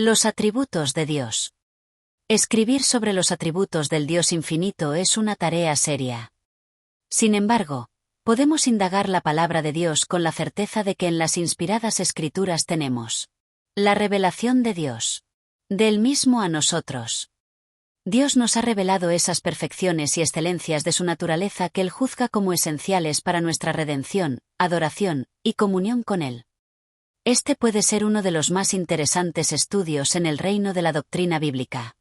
Los atributos de Dios. Escribir sobre los atributos del Dios infinito es una tarea seria. Sin embargo, podemos indagar la palabra de Dios con la certeza de que en las inspiradas Escrituras tenemos la revelación de Dios, del mismo a nosotros. Dios nos ha revelado esas perfecciones y excelencias de su naturaleza que Él juzga como esenciales para nuestra redención, adoración y comunión con Él. Este puede ser uno de los más interesantes estudios en el reino de la doctrina bíblica.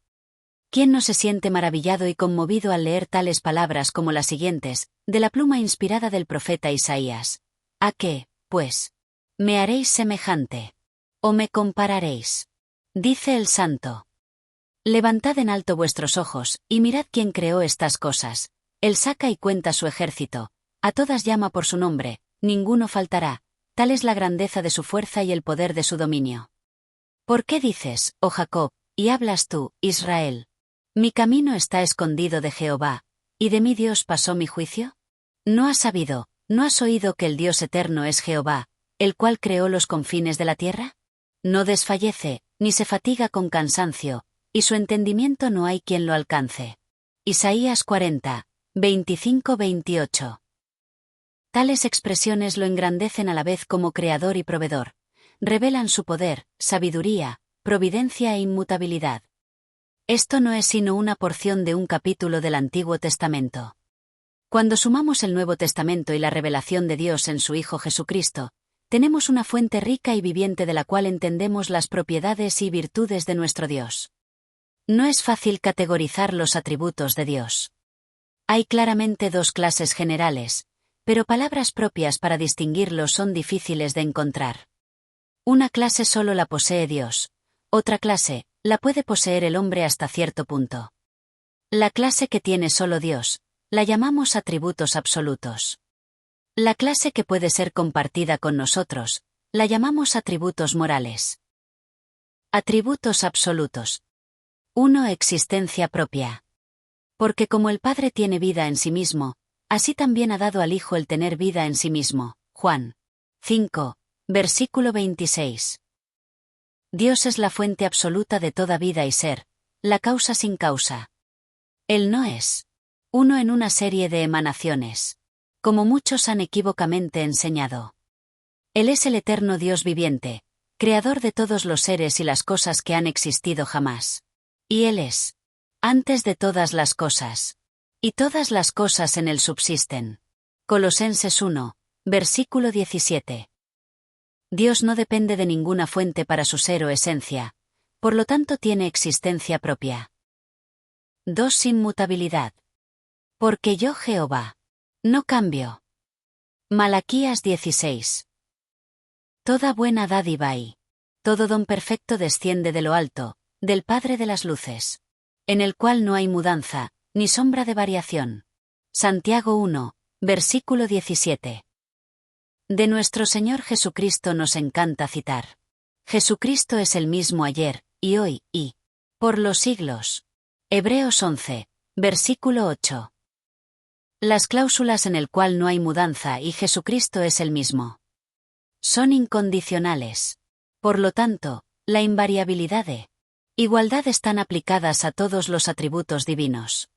¿Quién no se siente maravillado y conmovido al leer tales palabras como las siguientes, de la pluma inspirada del profeta Isaías? ¿A qué, pues, me haréis semejante? ¿O me compararéis? Dice el Santo. Levantad en alto vuestros ojos, y mirad quién creó estas cosas. Él saca y cuenta su ejército, a todas llama por su nombre, ninguno faltará, tal es la grandeza de su fuerza y el poder de su dominio. ¿Por qué dices, oh Jacob, y hablas tú, Israel? Mi camino está escondido de Jehová, ¿y de mi Dios pasó mi juicio? ¿No has sabido, no has oído que el Dios eterno es Jehová, el cual creó los confines de la tierra? No desfallece, ni se fatiga con cansancio, y su entendimiento no hay quien lo alcance. Isaías 40, 25-28. Tales expresiones lo engrandecen a la vez como creador y proveedor. Revelan su poder, sabiduría, providencia e inmutabilidad. Esto no es sino una porción de un capítulo del Antiguo Testamento. Cuando sumamos el Nuevo Testamento y la revelación de Dios en su Hijo Jesucristo, tenemos una fuente rica y viviente de la cual entendemos las propiedades y virtudes de nuestro Dios. No es fácil categorizar los atributos de Dios. Hay claramente dos clases generales, pero palabras propias para distinguirlos son difíciles de encontrar. Una clase solo la posee Dios, otra clase la puede poseer el hombre hasta cierto punto. La clase que tiene solo Dios, la llamamos atributos absolutos. La clase que puede ser compartida con nosotros, la llamamos atributos morales. Atributos absolutos. 1. Existencia propia. Porque como el Padre tiene vida en sí mismo, así también ha dado al Hijo el tener vida en sí mismo. Juan 5, versículo 26. Dios es la fuente absoluta de toda vida y ser, la causa sin causa. Él no es uno en una serie de emanaciones, como muchos han equívocamente enseñado. Él es el eterno Dios viviente, creador de todos los seres y las cosas que han existido jamás. Y Él es antes de todas las cosas. Y todas las cosas en Él subsisten. Colosenses 1, versículo 17. Dios no depende de ninguna fuente para su ser o esencia, por lo tanto tiene existencia propia. 2. Inmutabilidad. Porque yo Jehová no cambio. Malaquías 16. Toda buena dádiva y todo don perfecto desciende de lo alto, del Padre de las luces, en el cual no hay mudanza, ni sombra de variación. Santiago 1, versículo 17. De nuestro Señor Jesucristo nos encanta citar. Jesucristo es el mismo ayer, y hoy, y por los siglos. Hebreos 11, versículo 8. Las cláusulas en el cual no hay mudanza y Jesucristo es el mismo. Son incondicionales. Por lo tanto, la invariabilidad de igualdad están aplicadas a todos los atributos divinos.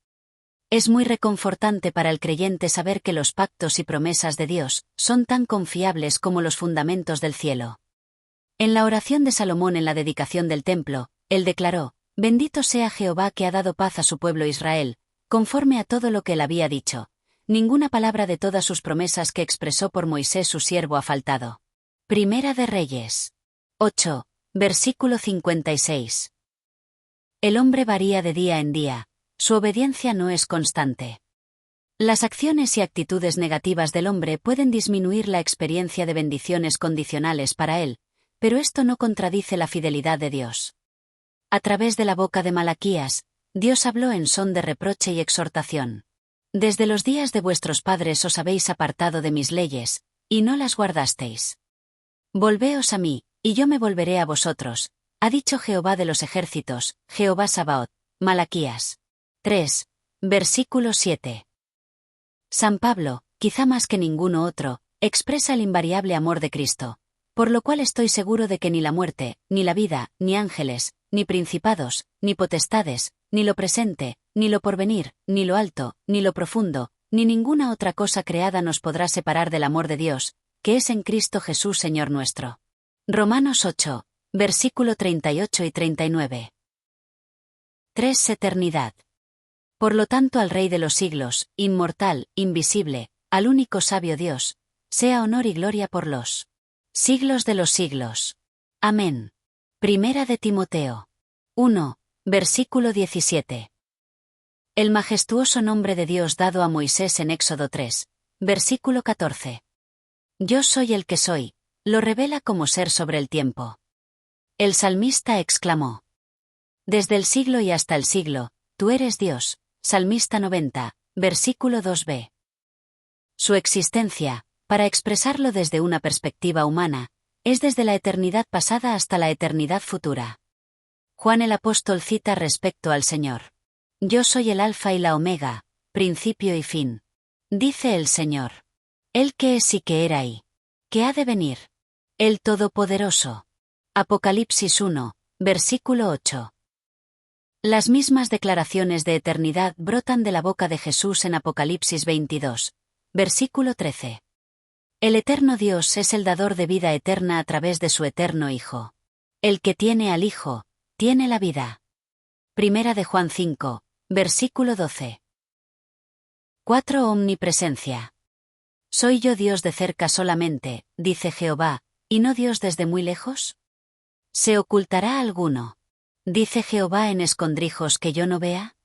Es muy reconfortante para el creyente saber que los pactos y promesas de Dios son tan confiables como los fundamentos del cielo. En la oración de Salomón en la dedicación del templo, él declaró: Bendito sea Jehová que ha dado paz a su pueblo Israel, conforme a todo lo que él había dicho. Ninguna palabra de todas sus promesas que expresó por Moisés su siervo ha faltado. Primera de Reyes 8, versículo 56. El hombre varía de día en día, su obediencia no es constante. Las acciones y actitudes negativas del hombre pueden disminuir la experiencia de bendiciones condicionales para él, pero esto no contradice la fidelidad de Dios. A través de la boca de Malaquías, Dios habló en son de reproche y exhortación. Desde los días de vuestros padres os habéis apartado de mis leyes, y no las guardasteis. Volveos a mí, y yo me volveré a vosotros, ha dicho Jehová de los ejércitos, Jehová Sabaoth. Malaquías 3, versículo 7. San Pablo, quizá más que ninguno otro, expresa el invariable amor de Cristo. Por lo cual estoy seguro de que ni la muerte, ni la vida, ni ángeles, ni principados, ni potestades, ni lo presente, ni lo porvenir, ni lo alto, ni lo profundo, ni ninguna otra cosa creada nos podrá separar del amor de Dios, que es en Cristo Jesús Señor nuestro. Romanos 8, versículo 38 y 39. 3. Eternidad. Por lo tanto al Rey de los siglos, inmortal, invisible, al único sabio Dios, sea honor y gloria por los siglos de los siglos. Amén. Primera de Timoteo 1, versículo 17. El majestuoso nombre de Dios dado a Moisés en Éxodo 3, versículo 14. Yo soy el que soy, lo revela como ser sobre el tiempo. El salmista exclamó: desde el siglo y hasta el siglo, tú eres Dios. Salmista 90, versículo 2b. Su existencia, para expresarlo desde una perspectiva humana, es desde la eternidad pasada hasta la eternidad futura. Juan el apóstol cita respecto al Señor: yo soy el Alfa y la Omega, principio y fin. Dice el Señor. El que es y que era y que ha de venir. El Todopoderoso. Apocalipsis 1, versículo 8. Las mismas declaraciones de eternidad brotan de la boca de Jesús en Apocalipsis 22, versículo 13. El eterno Dios es el dador de vida eterna a través de su eterno Hijo. El que tiene al Hijo, tiene la vida. Primera de Juan 5, versículo 12. 4. Omnipresencia. ¿Soy yo Dios de cerca solamente, dice Jehová, y no Dios desde muy lejos? ¿Se ocultará alguno? ¿Dice Jehová en escondrijos que yo no vea?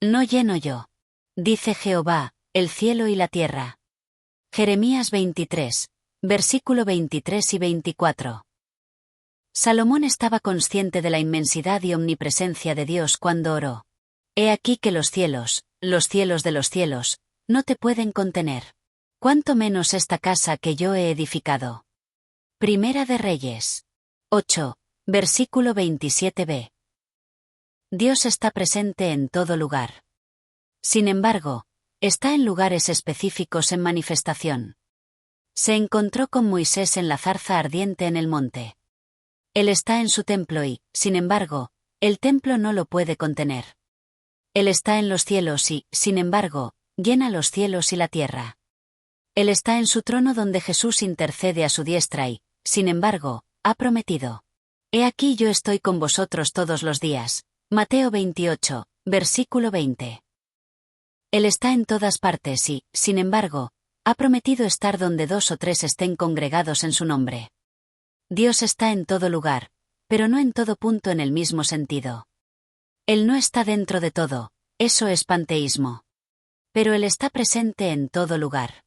¿No lleno yo? Dice Jehová, el cielo y la tierra. Jeremías 23, versículo 23 y 24. Salomón estaba consciente de la inmensidad y omnipresencia de Dios cuando oró: he aquí que los cielos de los cielos, no te pueden contener. Cuánto menos esta casa que yo he edificado. Primera de Reyes 8, versículo 27b. Dios está presente en todo lugar. Sin embargo, está en lugares específicos en manifestación. Se encontró con Moisés en la zarza ardiente en el monte. Él está en su templo y, sin embargo, el templo no lo puede contener. Él está en los cielos y, sin embargo, llena los cielos y la tierra. Él está en su trono donde Jesús intercede a su diestra y, sin embargo, ha prometido: he aquí yo estoy con vosotros todos los días. Mateo 28, versículo 20. Él está en todas partes y, sin embargo, ha prometido estar donde 2 o 3 estén congregados en su nombre. Dios está en todo lugar, pero no en todo punto en el mismo sentido. Él no está dentro de todo, eso es panteísmo. Pero Él está presente en todo lugar.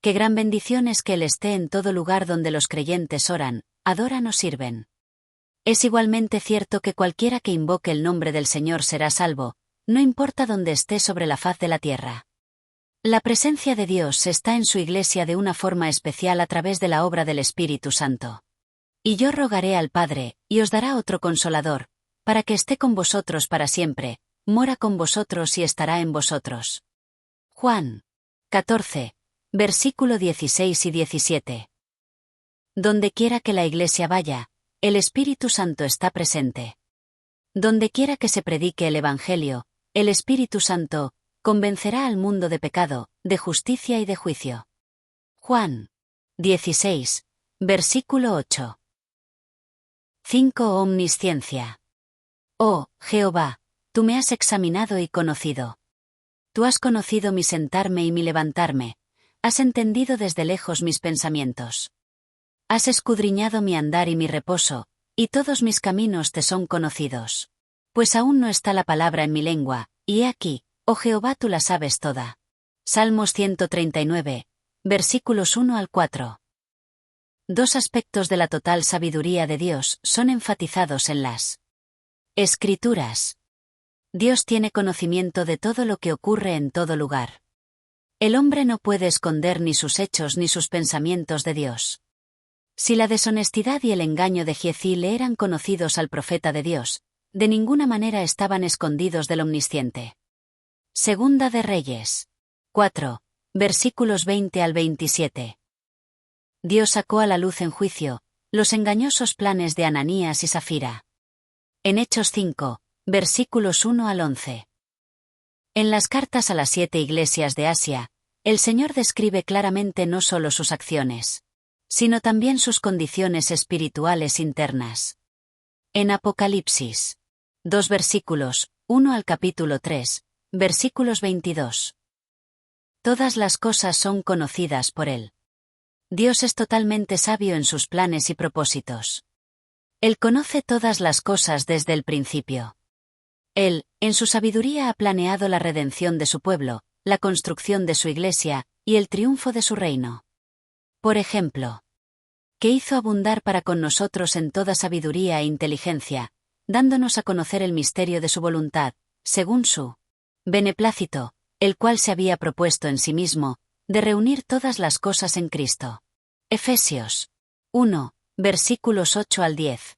Qué gran bendición es que Él esté en todo lugar donde los creyentes oran, adoran o sirven. Es igualmente cierto que cualquiera que invoque el nombre del Señor será salvo, no importa dónde esté sobre la faz de la tierra. La presencia de Dios está en su iglesia de una forma especial a través de la obra del Espíritu Santo. Y yo rogaré al Padre, y os dará otro Consolador, para que esté con vosotros para siempre, mora con vosotros y estará en vosotros. Juan 14, versículo 16 y 17. Donde quiera que la iglesia vaya, el Espíritu Santo está presente. Donde quiera que se predique el Evangelio, el Espíritu Santo convencerá al mundo de pecado, de justicia y de juicio. Juan 16, versículo 8. 5. Omnisciencia. Oh, Jehová, tú me has examinado y conocido. Tú has conocido mi sentarme y mi levantarme, has entendido desde lejos mis pensamientos. Has escudriñado mi andar y mi reposo, y todos mis caminos te son conocidos. Pues aún no está la palabra en mi lengua, y he aquí, oh Jehová, tú la sabes toda. Salmos 139, versículos 1 al 4. Dos aspectos de la total sabiduría de Dios son enfatizados en las Escrituras. Dios tiene conocimiento de todo lo que ocurre en todo lugar. El hombre no puede esconder ni sus hechos ni sus pensamientos de Dios. Si la deshonestidad y el engaño de Jezeel le eran conocidos al profeta de Dios, de ninguna manera estaban escondidos del Omnisciente. Segunda de Reyes 4, versículos 20 al 27. Dios sacó a la luz en juicio los engañosos planes de Ananías y Safira. En Hechos 5, versículos 1 al 11. En las cartas a las 7 iglesias de Asia, el Señor describe claramente no solo sus acciones, sino también sus condiciones espirituales internas. En Apocalipsis 2 versículos, 1 al capítulo 3, versículos 22. Todas las cosas son conocidas por Él. Dios es totalmente sabio en sus planes y propósitos. Él conoce todas las cosas desde el principio. Él, en su sabiduría, ha planeado la redención de su pueblo, la construcción de su iglesia, y el triunfo de su reino. Por ejemplo, que hizo abundar para con nosotros en toda sabiduría e inteligencia, dándonos a conocer el misterio de su voluntad, según su beneplácito, el cual se había propuesto en sí mismo, de reunir todas las cosas en Cristo. Efesios 1, versículos 8 al 10.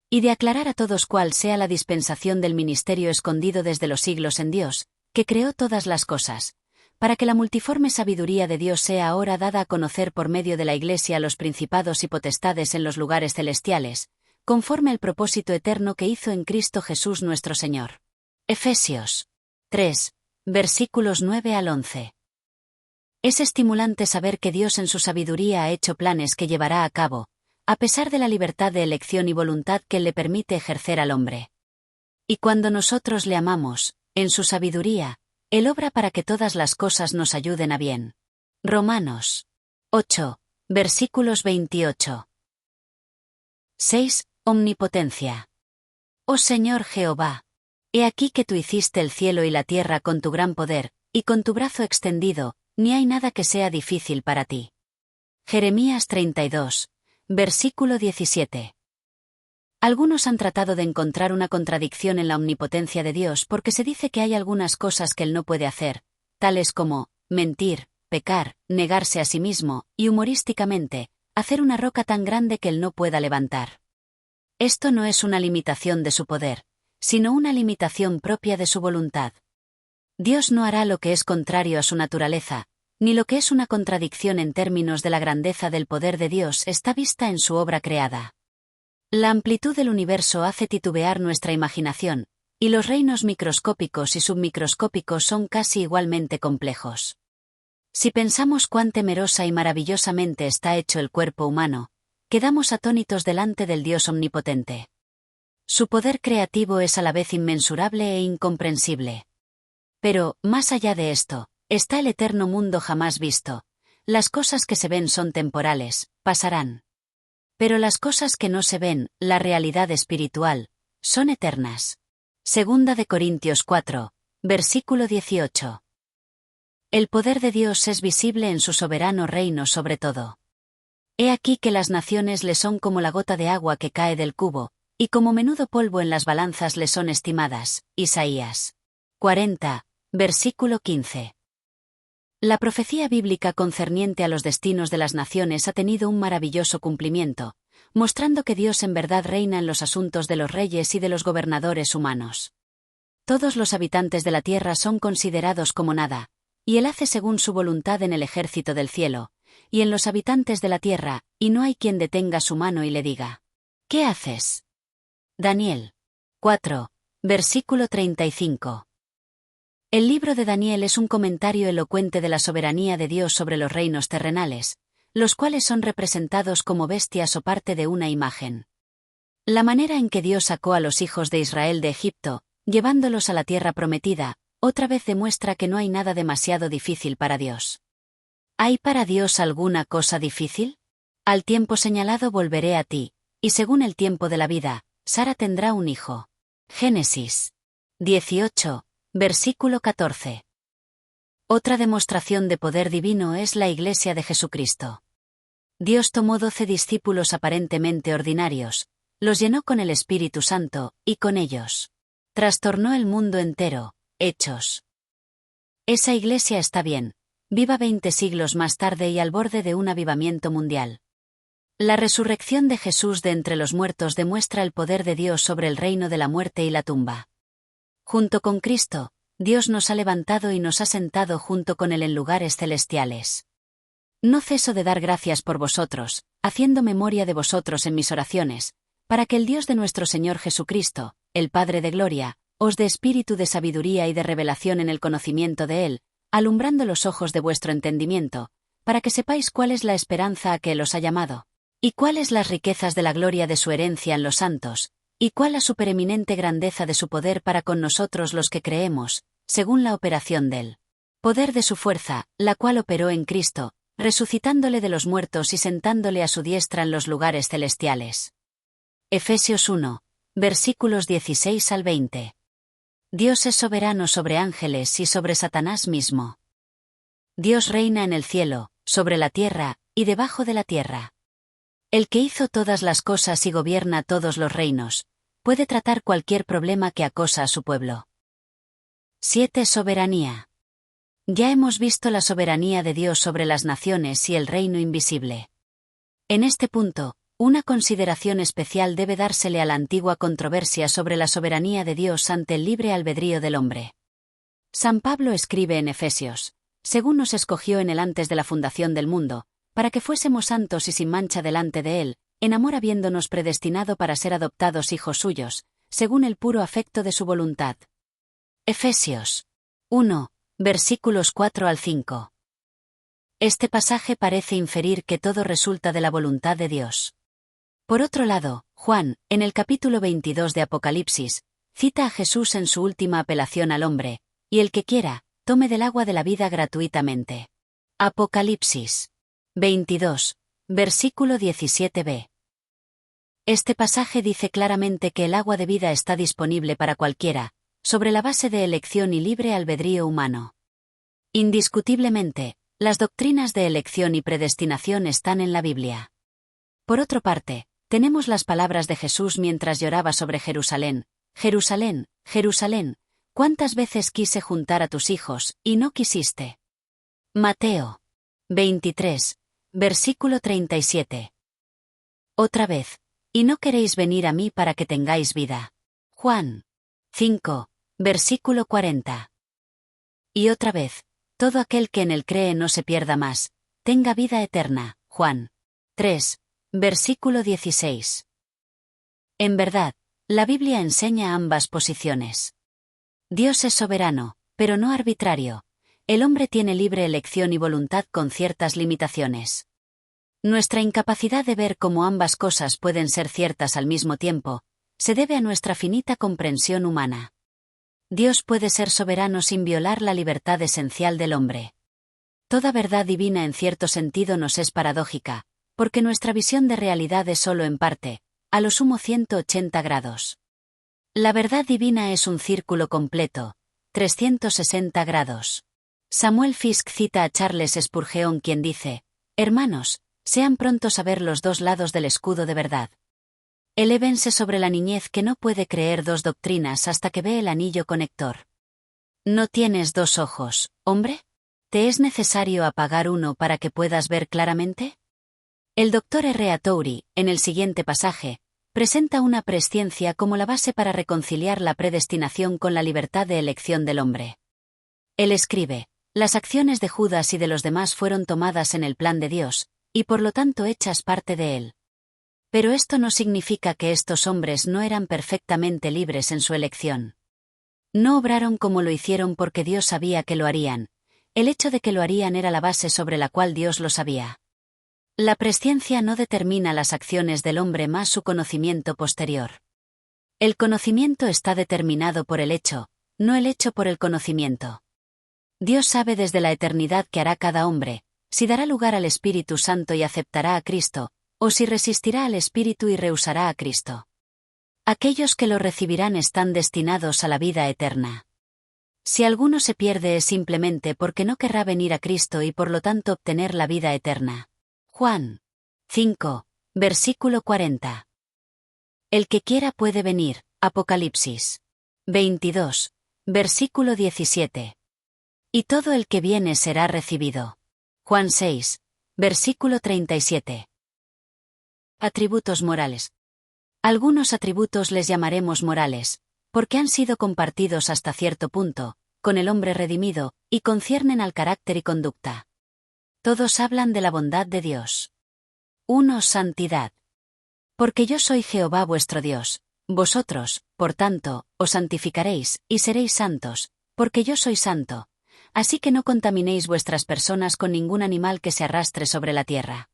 Y de aclarar a todos cuál sea la dispensación del ministerio escondido desde los siglos en Dios, que creó todas las cosas, para que la multiforme sabiduría de Dios sea ahora dada a conocer por medio de la Iglesia a los principados y potestades en los lugares celestiales, conforme al propósito eterno que hizo en Cristo Jesús nuestro Señor. Efesios 3, versículos 9 al 11. Es estimulante saber que Dios en su sabiduría ha hecho planes que llevará a cabo, a pesar de la libertad de elección y voluntad que le permite ejercer al hombre. Y cuando nosotros le amamos, en su sabiduría, Él obra para que todas las cosas nos ayuden a bien. Romanos 8, versículos 28. 6. Omnipotencia. Oh Señor Jehová, he aquí que tú hiciste el cielo y la tierra con tu gran poder, y con tu brazo extendido, ni hay nada que sea difícil para ti. Jeremías 32, versículo 17. Algunos han tratado de encontrar una contradicción en la omnipotencia de Dios porque se dice que hay algunas cosas que Él no puede hacer, tales como mentir, pecar, negarse a sí mismo, y humorísticamente, hacer una roca tan grande que Él no pueda levantar. Esto no es una limitación de su poder, sino una limitación propia de su voluntad. Dios no hará lo que es contrario a su naturaleza, ni lo que es una contradicción en términos de la grandeza del poder de Dios está vista en su obra creada. La amplitud del universo hace titubear nuestra imaginación, y los reinos microscópicos y submicroscópicos son casi igualmente complejos. Si pensamos cuán temerosa y maravillosamente está hecho el cuerpo humano, quedamos atónitos delante del Dios omnipotente. Su poder creativo es a la vez inmensurable e incomprensible. Pero, más allá de esto, está el eterno mundo jamás visto. Las cosas que se ven son temporales, pasarán. Pero las cosas que no se ven, la realidad espiritual, son eternas. Segunda de Corintios 4, versículo 18. El poder de Dios es visible en su soberano reino sobre todo. He aquí que las naciones le son como la gota de agua que cae del cubo, y como menudo polvo en las balanzas le son estimadas. Isaías 40, versículo 15. La profecía bíblica concerniente a los destinos de las naciones ha tenido un maravilloso cumplimiento, mostrando que Dios en verdad reina en los asuntos de los reyes y de los gobernadores humanos. Todos los habitantes de la tierra son considerados como nada, y Él hace según su voluntad en el ejército del cielo, y en los habitantes de la tierra, y no hay quien detenga su mano y le diga: ¿qué haces? Daniel 4, versículo 35. El libro de Daniel es un comentario elocuente de la soberanía de Dios sobre los reinos terrenales, los cuales son representados como bestias o parte de una imagen. La manera en que Dios sacó a los hijos de Israel de Egipto, llevándolos a la tierra prometida, otra vez demuestra que no hay nada demasiado difícil para Dios. ¿Hay para Dios alguna cosa difícil? Al tiempo señalado volveré a ti, y según el tiempo de la vida, Sara tendrá un hijo. Génesis 18, versículo 14. Otra demostración de poder divino es la Iglesia de Jesucristo. Dios tomó 12 discípulos aparentemente ordinarios, los llenó con el Espíritu Santo, y con ellos trastornó el mundo entero. Hechos. Esa Iglesia está bien, viva 20 siglos más tarde y al borde de un avivamiento mundial. La resurrección de Jesús de entre los muertos demuestra el poder de Dios sobre el reino de la muerte y la tumba. Junto con Cristo, Dios nos ha levantado y nos ha sentado junto con Él en lugares celestiales. No ceso de dar gracias por vosotros, haciendo memoria de vosotros en mis oraciones, para que el Dios de nuestro Señor Jesucristo, el Padre de gloria, os dé espíritu de sabiduría y de revelación en el conocimiento de Él, alumbrando los ojos de vuestro entendimiento, para que sepáis cuál es la esperanza a que Él os ha llamado, y cuáles las riquezas de la gloria de su herencia en los santos, y cuál la supereminente grandeza de su poder para con nosotros los que creemos, según la operación del poder de su fuerza, la cual operó en Cristo, resucitándole de los muertos y sentándole a su diestra en los lugares celestiales. Efesios 1, versículos 16 al 20. Dios es soberano sobre ángeles y sobre Satanás mismo. Dios reina en el cielo, sobre la tierra, y debajo de la tierra. El que hizo todas las cosas y gobierna todos los reinos, puede tratar cualquier problema que acosa a su pueblo. 7. Soberanía. Ya hemos visto la soberanía de Dios sobre las naciones y el reino invisible. En este punto, una consideración especial debe dársele a la antigua controversia sobre la soberanía de Dios ante el libre albedrío del hombre. San Pablo escribe en Efesios: según nos escogió en él antes de la fundación del mundo, para que fuésemos santos y sin mancha delante de él, en amor habiéndonos predestinado para ser adoptados hijos suyos, según el puro afecto de su voluntad. Efesios 1, versículos 4 al 5. Este pasaje parece inferir que todo resulta de la voluntad de Dios. Por otro lado, Juan, en el capítulo 22 de Apocalipsis, cita a Jesús en su última apelación al hombre: y el que quiera, tome del agua de la vida gratuitamente. Apocalipsis 22, versículo 17b. Este pasaje dice claramente que el agua de vida está disponible para cualquiera, sobre la base de elección y libre albedrío humano. Indiscutiblemente, las doctrinas de elección y predestinación están en la Biblia. Por otra parte, tenemos las palabras de Jesús mientras lloraba sobre Jerusalén: Jerusalén, Jerusalén, ¿cuántas veces quise juntar a tus hijos, y no quisiste? Mateo 23, versículo 37. Otra vez: y no queréis venir a mí para que tengáis vida. Juan 5, versículo 40. Y otra vez: todo aquel que en él cree no se pierda más, tenga vida eterna. Juan 3, versículo 16. En verdad, la Biblia enseña ambas posiciones. Dios es soberano, pero no arbitrario. El hombre tiene libre elección y voluntad con ciertas limitaciones. Nuestra incapacidad de ver cómo ambas cosas pueden ser ciertas al mismo tiempo, se debe a nuestra finita comprensión humana. Dios puede ser soberano sin violar la libertad esencial del hombre. Toda verdad divina en cierto sentido nos es paradójica, porque nuestra visión de realidad es solo en parte, a lo sumo 180 grados. La verdad divina es un círculo completo, 360 grados. Samuel Fisk cita a Charles Spurgeon, quien dice: hermanos, sean prontos a ver los dos lados del escudo de verdad. Elévense sobre la niñez que no puede creer dos doctrinas hasta que ve el anillo conector. ¿No tienes dos ojos, hombre? ¿Te es necesario apagar uno para que puedas ver claramente? El Dr. R. A. Torrey, en el siguiente pasaje, presenta una presciencia como la base para reconciliar la predestinación con la libertad de elección del hombre. Él escribe: las acciones de Judas y de los demás fueron tomadas en el plan de Dios, y por lo tanto hechas parte de él. Pero esto no significa que estos hombres no eran perfectamente libres en su elección. No obraron como lo hicieron porque Dios sabía que lo harían. El hecho de que lo harían era la base sobre la cual Dios lo sabía. La presciencia no determina las acciones del hombre más su conocimiento posterior. El conocimiento está determinado por el hecho, no el hecho por el conocimiento. Dios sabe desde la eternidad qué hará cada hombre, si dará lugar al Espíritu Santo y aceptará a Cristo, o si resistirá al Espíritu y rehusará a Cristo. Aquellos que lo recibirán están destinados a la vida eterna. Si alguno se pierde es simplemente porque no querrá venir a Cristo y por lo tanto obtener la vida eterna. Juan 5, versículo 40. El que quiera puede venir. Apocalipsis 22, versículo 17. Y todo el que viene será recibido. Juan 6, versículo 37. Atributos morales. Algunos atributos les llamaremos morales, porque han sido compartidos hasta cierto punto, con el hombre redimido, y conciernen al carácter y conducta. Todos hablan de la bondad de Dios. 1. Santidad. Porque yo soy Jehová vuestro Dios. Vosotros, por tanto, os santificaréis, y seréis santos, porque yo soy santo. Así que no contaminéis vuestras personas con ningún animal que se arrastre sobre la tierra.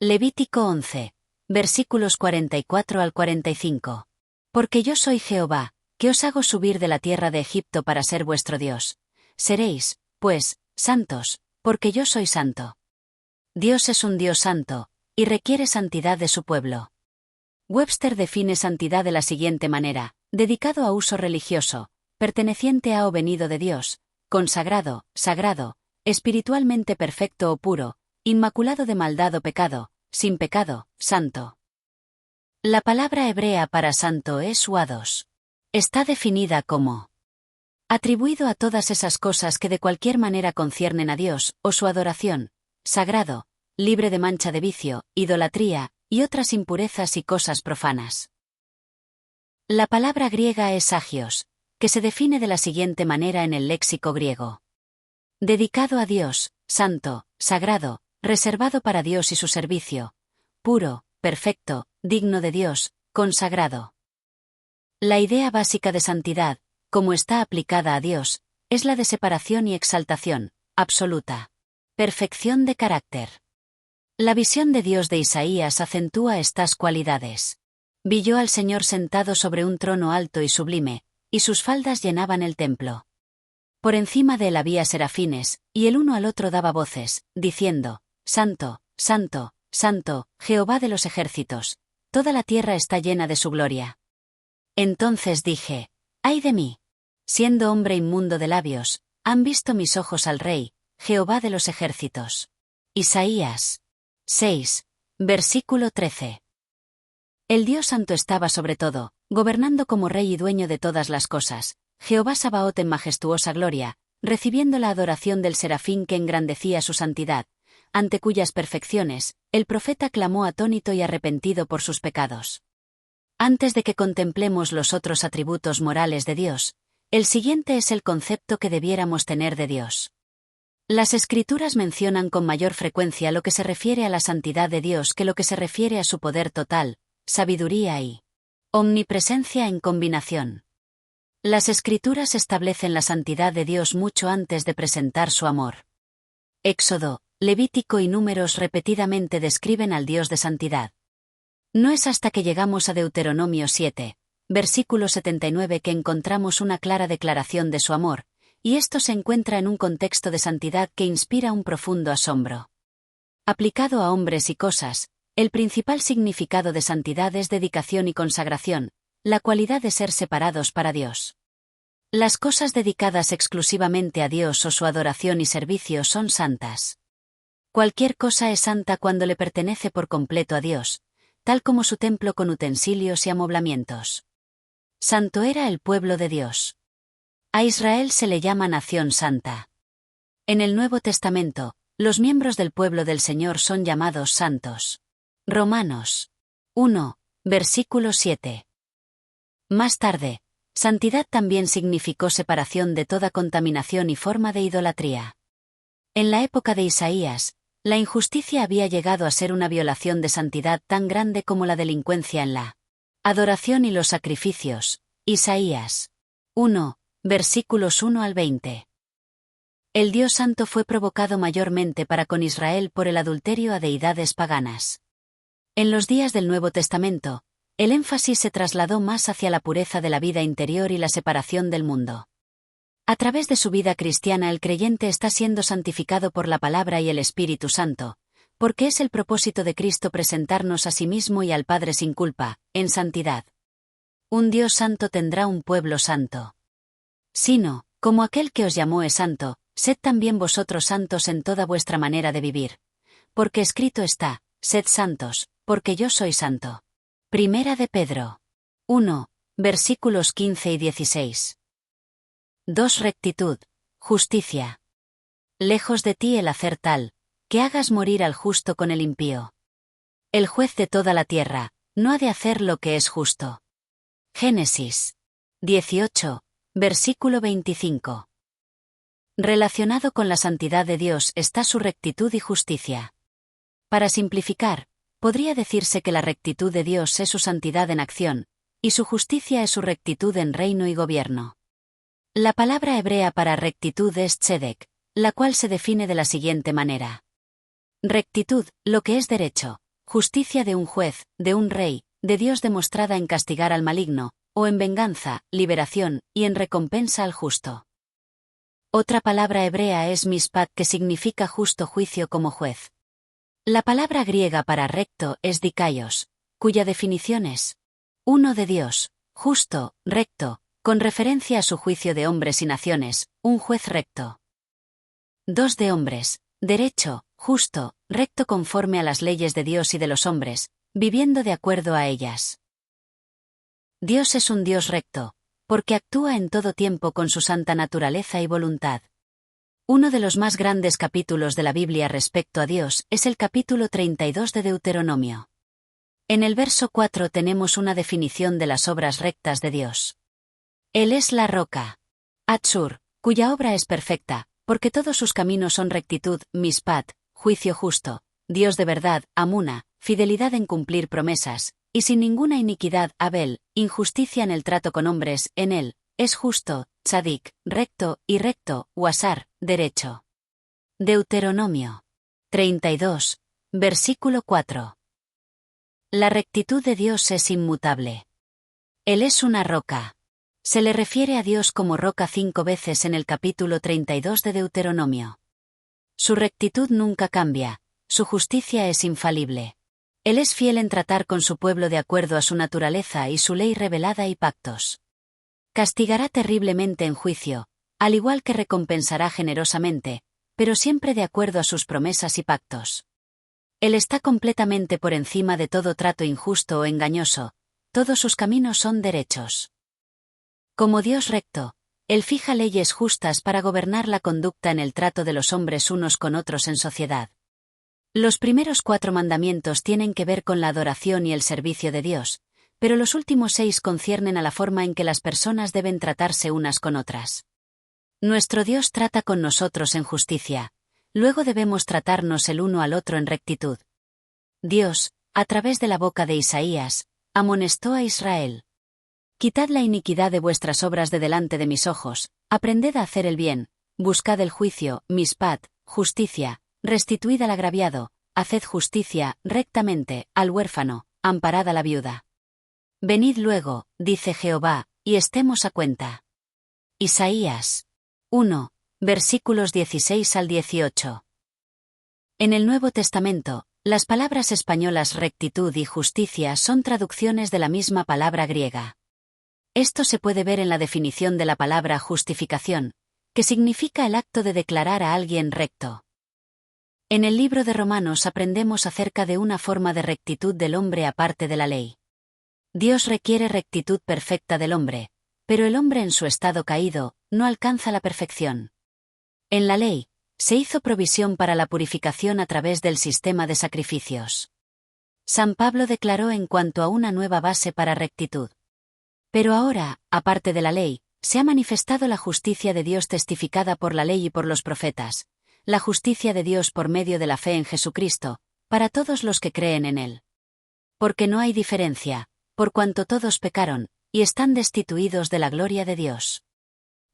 Levítico 11. Versículos 44 al 45. Porque yo soy Jehová, que os hago subir de la tierra de Egipto para ser vuestro Dios. Seréis, pues, santos, porque yo soy santo. Dios es un Dios santo, y requiere santidad de su pueblo. Webster define santidad de la siguiente manera: dedicado a uso religioso, perteneciente a o venido de Dios, consagrado, sagrado, espiritualmente perfecto o puro, inmaculado de maldad o pecado, sin pecado, santo. La palabra hebrea para santo es huados. Está definida como atribuido a todas esas cosas que de cualquier manera conciernen a Dios, o su adoración, sagrado, libre de mancha de vicio, idolatría, y otras impurezas y cosas profanas. La palabra griega es agios, que se define de la siguiente manera en el léxico griego: dedicado a Dios, santo, sagrado, reservado para Dios y su servicio, puro, perfecto, digno de Dios, consagrado. La idea básica de santidad, como está aplicada a Dios, es la de separación y exaltación, absoluta. Perfección de carácter. La visión de Dios de Isaías acentúa estas cualidades. Vi yo al Señor sentado sobre un trono alto y sublime, y sus faldas llenaban el templo. Por encima de él había serafines, y el uno al otro daba voces, diciendo: Santo, Santo, Santo, Jehová de los ejércitos, toda la tierra está llena de su gloria. Entonces dije: ¡ay de mí! Siendo hombre inmundo de labios, han visto mis ojos al Rey, Jehová de los ejércitos. Isaías 6, versículo 13. El Dios Santo estaba sobre todo, gobernando como Rey y dueño de todas las cosas, Jehová Sabaoth en majestuosa gloria, recibiendo la adoración del serafín que engrandecía su santidad, ante cuyas perfecciones, el profeta clamó atónito y arrepentido por sus pecados. Antes de que contemplemos los otros atributos morales de Dios, el siguiente es el concepto que debiéramos tener de Dios. Las Escrituras mencionan con mayor frecuencia lo que se refiere a la santidad de Dios que lo que se refiere a su poder total, sabiduría y omnipresencia en combinación. Las Escrituras establecen la santidad de Dios mucho antes de presentar su amor. Éxodo, Levítico y Números repetidamente describen al Dios de santidad. No es hasta que llegamos a Deuteronomio 7, versículo 79 que encontramos una clara declaración de su amor, y esto se encuentra en un contexto de santidad que inspira un profundo asombro. Aplicado a hombres y cosas, el principal significado de santidad es dedicación y consagración, la cualidad de ser separados para Dios. Las cosas dedicadas exclusivamente a Dios o su adoración y servicio son santas. Cualquier cosa es santa cuando le pertenece por completo a Dios, tal como su templo con utensilios y amoblamientos. Santo era el pueblo de Dios. A Israel se le llama nación santa. En el Nuevo Testamento, los miembros del pueblo del Señor son llamados santos. Romanos 1, versículo 7. Más tarde, santidad también significó separación de toda contaminación y forma de idolatría. En la época de Isaías, la injusticia había llegado a ser una violación de santidad tan grande como la delincuencia en la adoración y los sacrificios. Isaías 1, versículos 1 al 20. El Dios Santo fue provocado mayormente para con Israel por el adulterio a deidades paganas. En los días del Nuevo Testamento, el énfasis se trasladó más hacia la pureza de la vida interior y la separación del mundo. A través de su vida cristiana el creyente está siendo santificado por la palabra y el Espíritu Santo, porque es el propósito de Cristo presentarnos a sí mismo y al Padre sin culpa, en santidad. Un Dios santo tendrá un pueblo santo. Sino, como aquel que os llamó es santo, sed también vosotros santos en toda vuestra manera de vivir. Porque escrito está: sed santos, porque yo soy santo. Primera de Pedro 1, versículos 15 y 16. 2. Rectitud, justicia. Lejos de ti el hacer tal, que hagas morir al justo con el impío. El juez de toda la tierra, no ha de hacer lo que es justo. Génesis 18, versículo 25. Relacionado con la santidad de Dios está su rectitud y justicia. Para simplificar, podría decirse que la rectitud de Dios es su santidad en acción, y su justicia es su rectitud en reino y gobierno. La palabra hebrea para rectitud es tzedek, la cual se define de la siguiente manera. Rectitud, lo que es derecho, justicia de un juez, de un rey, de Dios demostrada en castigar al maligno, o en venganza, liberación, y en recompensa al justo. Otra palabra hebrea es mishpat, que significa justo juicio como juez. La palabra griega para recto es dikaios, cuya definición es uno de Dios, justo, recto, con referencia a su juicio de hombres y naciones, un juez recto. Dos de hombres, derecho, justo, recto conforme a las leyes de Dios y de los hombres, viviendo de acuerdo a ellas. Dios es un Dios recto, porque actúa en todo tiempo con su santa naturaleza y voluntad. Uno de los más grandes capítulos de la Biblia respecto a Dios es el capítulo 32 de Deuteronomio. En el verso 4 tenemos una definición de las obras rectas de Dios. Él es la roca. Atsur, cuya obra es perfecta, porque todos sus caminos son rectitud, mishpat, juicio justo, Dios de verdad, amuna, fidelidad en cumplir promesas, y sin ninguna iniquidad, Abel, injusticia en el trato con hombres, en él, es justo, tzadik, recto, y recto, uasar, derecho. Deuteronomio 32, versículo 4. La rectitud de Dios es inmutable. Él es una roca. Se le refiere a Dios como roca 5 veces en el capítulo 32 de Deuteronomio. Su rectitud nunca cambia, su justicia es infalible. Él es fiel en tratar con su pueblo de acuerdo a su naturaleza y su ley revelada y pactos. Castigará terriblemente en juicio, al igual que recompensará generosamente, pero siempre de acuerdo a sus promesas y pactos. Él está completamente por encima de todo trato injusto o engañoso, todos sus caminos son derechos. Como Dios recto, Él fija leyes justas para gobernar la conducta en el trato de los hombres unos con otros en sociedad. Los primeros 4 mandamientos tienen que ver con la adoración y el servicio de Dios, pero los últimos 6 conciernen a la forma en que las personas deben tratarse unas con otras. Nuestro Dios trata con nosotros en justicia, luego debemos tratarnos el uno al otro en rectitud. Dios, a través de la boca de Isaías, amonestó a Israel. Quitad la iniquidad de vuestras obras de delante de mis ojos, aprended a hacer el bien, buscad el juicio, mishpat, justicia, restituid al agraviado, haced justicia, rectamente, al huérfano, amparad a la viuda. Venid luego, dice Jehová, y estemos a cuenta. Isaías 1, versículos 16 al 18. En el Nuevo Testamento, las palabras españolas rectitud y justicia son traducciones de la misma palabra griega. Esto se puede ver en la definición de la palabra justificación, que significa el acto de declarar a alguien recto. En el libro de Romanos aprendemos acerca de una forma de rectitud del hombre aparte de la ley. Dios requiere rectitud perfecta del hombre, pero el hombre en su estado caído no alcanza la perfección. En la ley, se hizo provisión para la purificación a través del sistema de sacrificios. San Pablo declaró en cuanto a una nueva base para rectitud. Pero ahora, aparte de la ley, se ha manifestado la justicia de Dios testificada por la ley y por los profetas, la justicia de Dios por medio de la fe en Jesucristo, para todos los que creen en Él. Porque no hay diferencia, por cuanto todos pecaron, y están destituidos de la gloria de Dios.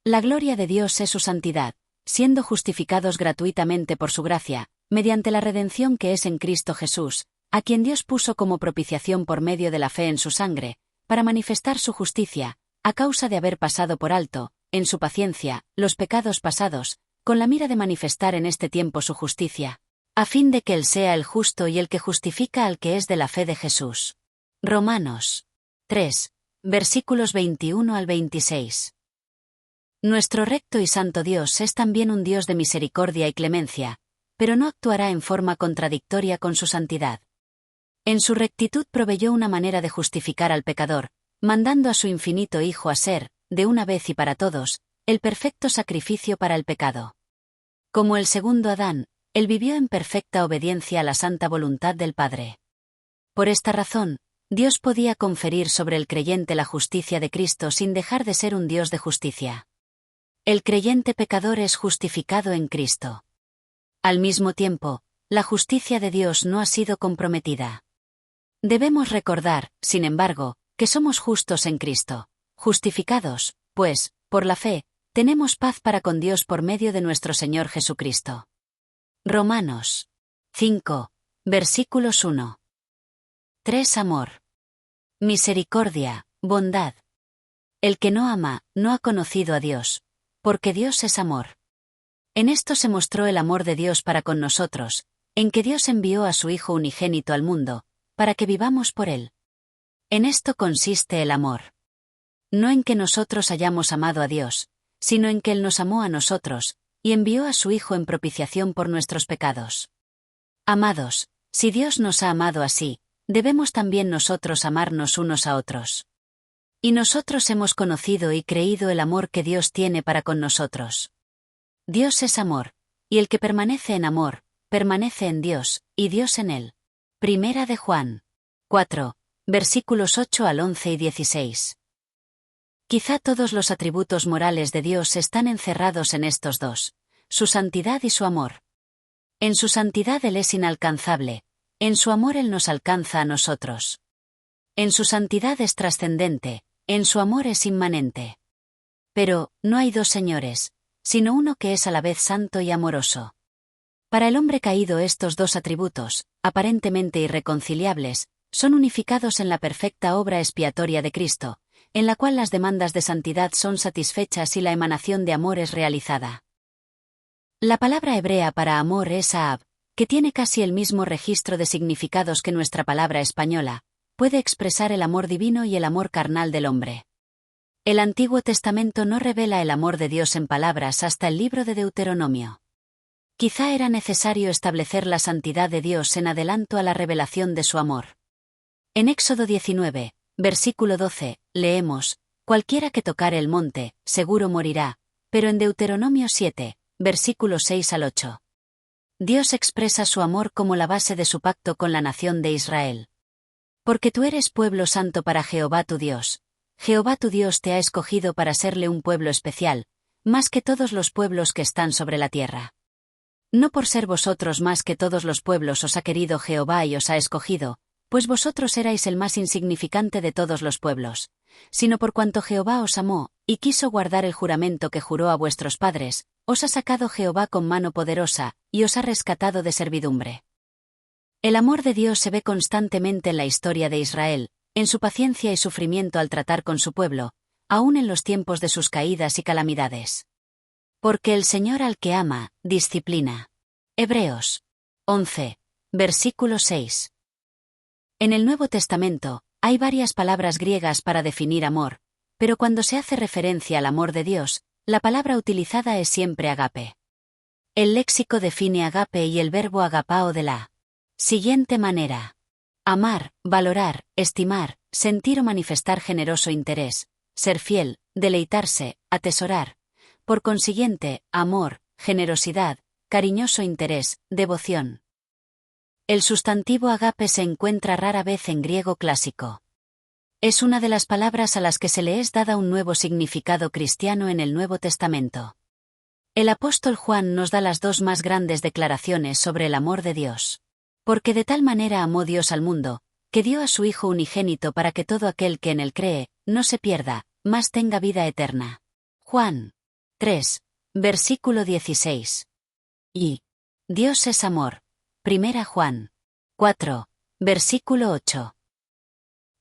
La gloria de Dios es su santidad, siendo justificados gratuitamente por su gracia, mediante la redención que es en Cristo Jesús, a quien Dios puso como propiciación por medio de la fe en su sangre, para manifestar su justicia, a causa de haber pasado por alto, en su paciencia, los pecados pasados, con la mira de manifestar en este tiempo su justicia, a fin de que Él sea el justo y el que justifica al que es de la fe de Jesús. Romanos 3, versículos 21 al 26. Nuestro recto y santo Dios es también un Dios de misericordia y clemencia, pero no actuará en forma contradictoria con su santidad. En su rectitud proveyó una manera de justificar al pecador, mandando a su infinito Hijo a ser, de una vez y para todos, el perfecto sacrificio para el pecado. Como el segundo Adán, él vivió en perfecta obediencia a la santa voluntad del Padre. Por esta razón, Dios podía conferir sobre el creyente la justicia de Cristo sin dejar de ser un Dios de justicia. El creyente pecador es justificado en Cristo. Al mismo tiempo, la justicia de Dios no ha sido comprometida. Debemos recordar, sin embargo, que somos justos en Cristo, justificados, pues, por la fe, tenemos paz para con Dios por medio de nuestro Señor Jesucristo. Romanos 5, versículos 1. 3. Amor. Misericordia, bondad. El que no ama, no ha conocido a Dios, porque Dios es amor. En esto se mostró el amor de Dios para con nosotros, en que Dios envió a su Hijo unigénito al mundo, para que vivamos por Él. En esto consiste el amor. No en que nosotros hayamos amado a Dios, sino en que Él nos amó a nosotros, y envió a su Hijo en propiciación por nuestros pecados. Amados, si Dios nos ha amado así, debemos también nosotros amarnos unos a otros. Y nosotros hemos conocido y creído el amor que Dios tiene para con nosotros. Dios es amor, y el que permanece en amor, permanece en Dios, y Dios en él. Primera de Juan 4, versículos 8 al 11 y 16. Quizá todos los atributos morales de Dios están encerrados en estos dos, su santidad y su amor. En su santidad Él es inalcanzable, en su amor Él nos alcanza a nosotros. En su santidad es trascendente, en su amor es inmanente. Pero, no hay dos señores, sino uno que es a la vez santo y amoroso. Para el hombre caído estos dos atributos, aparentemente irreconciliables, son unificados en la perfecta obra expiatoria de Cristo, en la cual las demandas de santidad son satisfechas y la emanación de amor es realizada. La palabra hebrea para amor es ahab, que tiene casi el mismo registro de significados que nuestra palabra española, puede expresar el amor divino y el amor carnal del hombre. El Antiguo Testamento no revela el amor de Dios en palabras hasta el libro de Deuteronomio. Quizá era necesario establecer la santidad de Dios en adelanto a la revelación de su amor. En Éxodo 19, versículo 12, leemos: cualquiera que tocare el monte, seguro morirá, pero en Deuteronomio 7, versículos 6 al 8. Dios expresa su amor como la base de su pacto con la nación de Israel. Porque tú eres pueblo santo para Jehová tu Dios. Jehová tu Dios te ha escogido para serle un pueblo especial, más que todos los pueblos que están sobre la tierra. No por ser vosotros más que todos los pueblos os ha querido Jehová y os ha escogido, pues vosotros erais el más insignificante de todos los pueblos, sino por cuanto Jehová os amó, y quiso guardar el juramento que juró a vuestros padres, os ha sacado Jehová con mano poderosa, y os ha rescatado de servidumbre. El amor de Dios se ve constantemente en la historia de Israel, en su paciencia y sufrimiento al tratar con su pueblo, aun en los tiempos de sus caídas y calamidades. Porque el Señor al que ama, disciplina. Hebreos 11, versículo 6. En el Nuevo Testamento, hay varias palabras griegas para definir amor, pero cuando se hace referencia al amor de Dios, la palabra utilizada es siempre agape. El léxico define agape y el verbo agapao de la siguiente manera: amar, valorar, estimar, sentir o manifestar generoso interés, ser fiel, deleitarse, atesorar. Por consiguiente, amor, generosidad, cariñoso interés, devoción. El sustantivo agape se encuentra rara vez en griego clásico. Es una de las palabras a las que se le es dada un nuevo significado cristiano en el Nuevo Testamento. El apóstol Juan nos da las dos más grandes declaraciones sobre el amor de Dios. Porque de tal manera amó Dios al mundo, que dio a su Hijo unigénito para que todo aquel que en él cree, no se pierda, mas tenga vida eterna. Juan 3, versículo 16. Y Dios es amor. Primera Juan 4, versículo 8.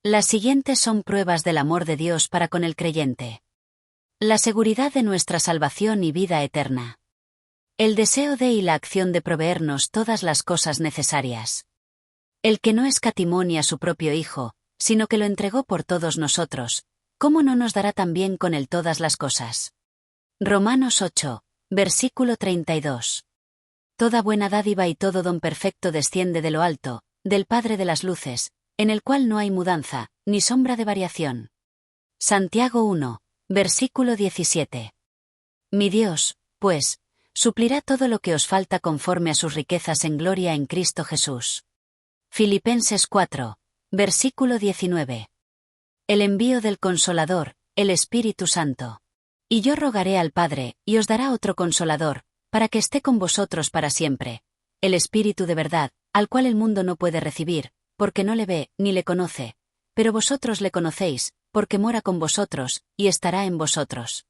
Las siguientes son pruebas del amor de Dios para con el creyente. La seguridad de nuestra salvación y vida eterna. El deseo de y la acción de proveernos todas las cosas necesarias. El que no escatimó ni a su propio Hijo, sino que lo entregó por todos nosotros, ¿cómo no nos dará también con él todas las cosas? Romanos 8, versículo 32. Toda buena dádiva y todo don perfecto desciende de lo alto, del Padre de las luces, en el cual no hay mudanza, ni sombra de variación. Santiago 1, versículo 17. Mi Dios, pues, suplirá todo lo que os falta conforme a sus riquezas en gloria en Cristo Jesús. Filipenses 4, versículo 19. El envío del Consolador, el Espíritu Santo. Y yo rogaré al Padre, y os dará otro Consolador, para que esté con vosotros para siempre, el Espíritu de verdad, al cual el mundo no puede recibir, porque no le ve, ni le conoce. Pero vosotros le conocéis, porque mora con vosotros, y estará en vosotros.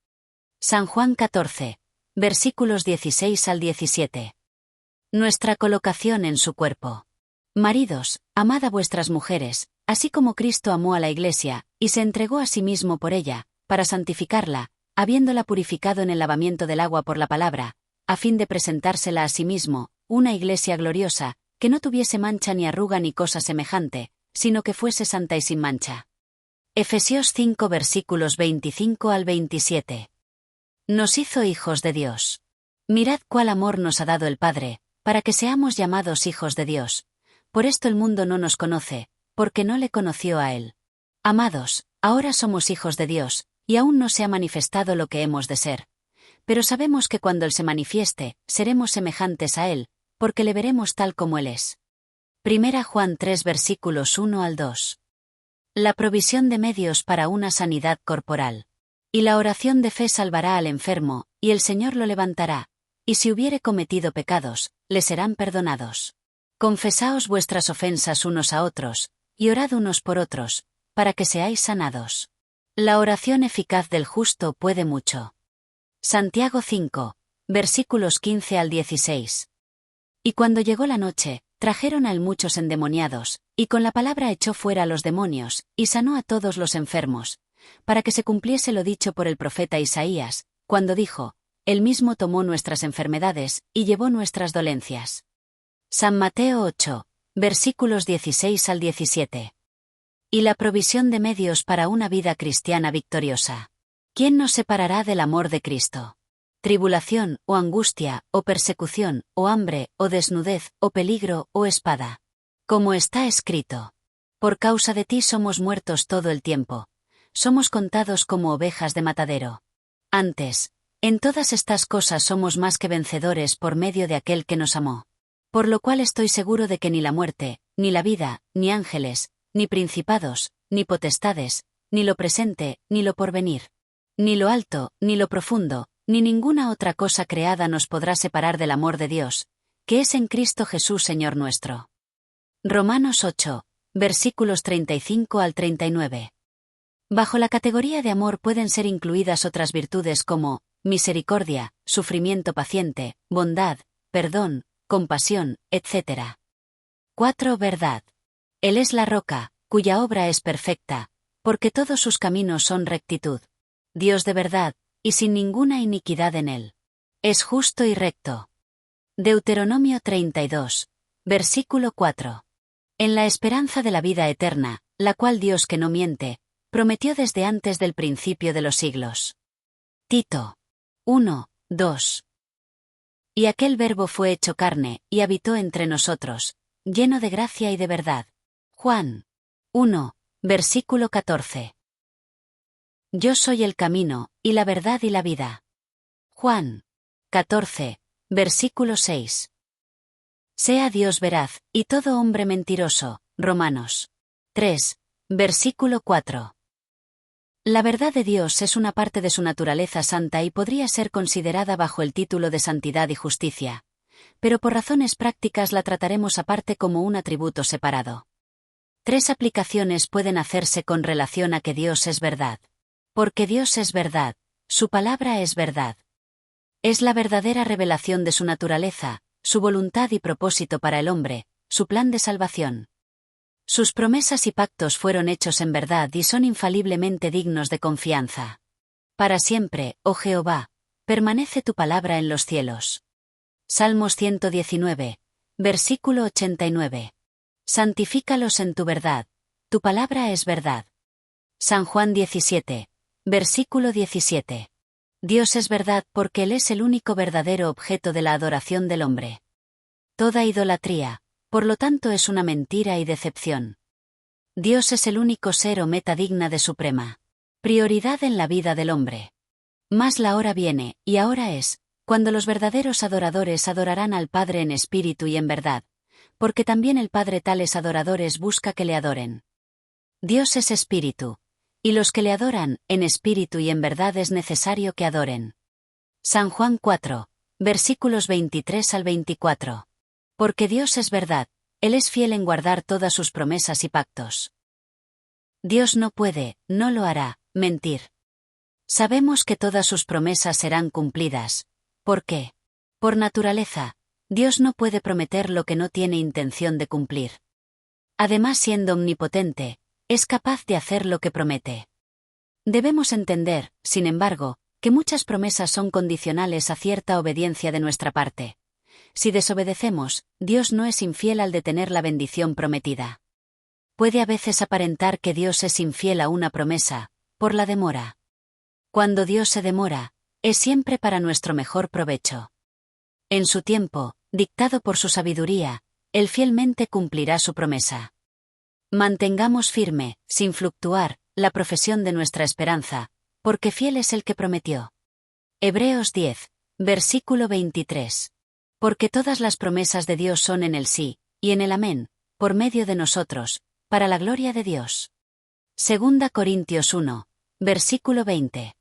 San Juan 14, versículos 16 al 17. Nuestra colocación en su cuerpo. Maridos, amad a vuestras mujeres, así como Cristo amó a la Iglesia, y se entregó a sí mismo por ella, para santificarla, habiéndola purificado en el lavamiento del agua por la palabra, a fin de presentársela a sí mismo, una Iglesia gloriosa, que no tuviese mancha ni arruga ni cosa semejante, sino que fuese santa y sin mancha. Efesios 5 versículos 25 al 27. Nos hizo hijos de Dios. Mirad cuál amor nos ha dado el Padre, para que seamos llamados hijos de Dios. Por esto el mundo no nos conoce, porque no le conoció a Él. Amados, ahora somos hijos de Dios, y aún no se ha manifestado lo que hemos de ser. Pero sabemos que cuando Él se manifieste, seremos semejantes a Él, porque le veremos tal como Él es. 1 Juan 3 versículos 1 al 2. La provisión de medios para una sanidad corporal. Y la oración de fe salvará al enfermo, y el Señor lo levantará, y si hubiere cometido pecados, le serán perdonados. Confesaos vuestras ofensas unos a otros, y orad unos por otros, para que seáis sanados. La oración eficaz del justo puede mucho. Santiago 5, versículos 15 al 16. Y cuando llegó la noche, trajeron a él muchos endemoniados, y con la palabra echó fuera a los demonios, y sanó a todos los enfermos, para que se cumpliese lo dicho por el profeta Isaías, cuando dijo: Él mismo tomó nuestras enfermedades, y llevó nuestras dolencias. San Mateo 8, versículos 16 al 17. Y la provisión de medios para una vida cristiana victoriosa. ¿Quién nos separará del amor de Cristo? Tribulación, o angustia, o persecución, o hambre, o desnudez, o peligro, o espada. Como está escrito: Por causa de ti somos muertos todo el tiempo. Somos contados como ovejas de matadero. Antes, en todas estas cosas somos más que vencedores por medio de aquel que nos amó. Por lo cual estoy seguro de que ni la muerte, ni la vida, ni ángeles, ni principados, ni potestades, ni lo presente, ni lo porvenir, ni lo alto, ni lo profundo, ni ninguna otra cosa creada nos podrá separar del amor de Dios, que es en Cristo Jesús Señor nuestro. Romanos 8, versículos 35 al 39. Bajo la categoría de amor pueden ser incluidas otras virtudes como misericordia, sufrimiento paciente, bondad, perdón, compasión, etc. 4. Verdad. Él es la roca, cuya obra es perfecta, porque todos sus caminos son rectitud. Dios de verdad, y sin ninguna iniquidad en él. Es justo y recto. Deuteronomio 32, versículo 4. En la esperanza de la vida eterna, la cual Dios que no miente, prometió desde antes del principio de los siglos. Tito 1, 2. Y aquel Verbo fue hecho carne, y habitó entre nosotros, lleno de gracia y de verdad. Juan 1, versículo 14. Yo soy el camino, y la verdad y la vida. Juan 14, versículo 6. Sea Dios veraz, y todo hombre mentiroso. Romanos 3, versículo 4. La verdad de Dios es una parte de su naturaleza santa y podría ser considerada bajo el título de santidad y justicia, pero por razones prácticas la trataremos aparte como un atributo separado. 3 aplicaciones pueden hacerse con relación a que Dios es verdad. Porque Dios es verdad, su palabra es verdad. Es la verdadera revelación de su naturaleza, su voluntad y propósito para el hombre, su plan de salvación. Sus promesas y pactos fueron hechos en verdad y son infaliblemente dignos de confianza. Para siempre, oh Jehová, permanece tu palabra en los cielos. Salmos 119, versículo 89. Santifícalos en tu verdad, tu palabra es verdad. San Juan 17, versículo 17. Dios es verdad porque Él es el único verdadero objeto de la adoración del hombre. Toda idolatría, por lo tanto, es una mentira y decepción. Dios es el único ser o meta digna de suprema prioridad en la vida del hombre. Mas la hora viene, y ahora es, cuando los verdaderos adoradores adorarán al Padre en espíritu y en verdad, porque también el Padre tales adoradores busca que le adoren. Dios es espíritu, Y los que le adoran, en espíritu y en verdad es necesario que adoren. San Juan 4, versículos 23 al 24. Porque Dios es verdad, Él es fiel en guardar todas sus promesas y pactos. Dios no puede, no lo hará, mentir. Sabemos que todas sus promesas serán cumplidas. ¿Por qué? Por naturaleza, Dios no puede prometer lo que no tiene intención de cumplir. Además, siendo omnipotente, es capaz de hacer lo que promete. Debemos entender, sin embargo, que muchas promesas son condicionales a cierta obediencia de nuestra parte. Si desobedecemos, Dios no es infiel al detener la bendición prometida. Puede a veces aparentar que Dios es infiel a una promesa, por la demora. Cuando Dios se demora, es siempre para nuestro mejor provecho. En su tiempo, dictado por su sabiduría, Él fielmente cumplirá su promesa. Mantengamos firme, sin fluctuar, la profesión de nuestra esperanza, porque fiel es el que prometió. Hebreos 10, versículo 23. Porque todas las promesas de Dios son en el sí, y en el amén, por medio de nosotros, para la gloria de Dios. Segunda Corintios 1, versículo 20.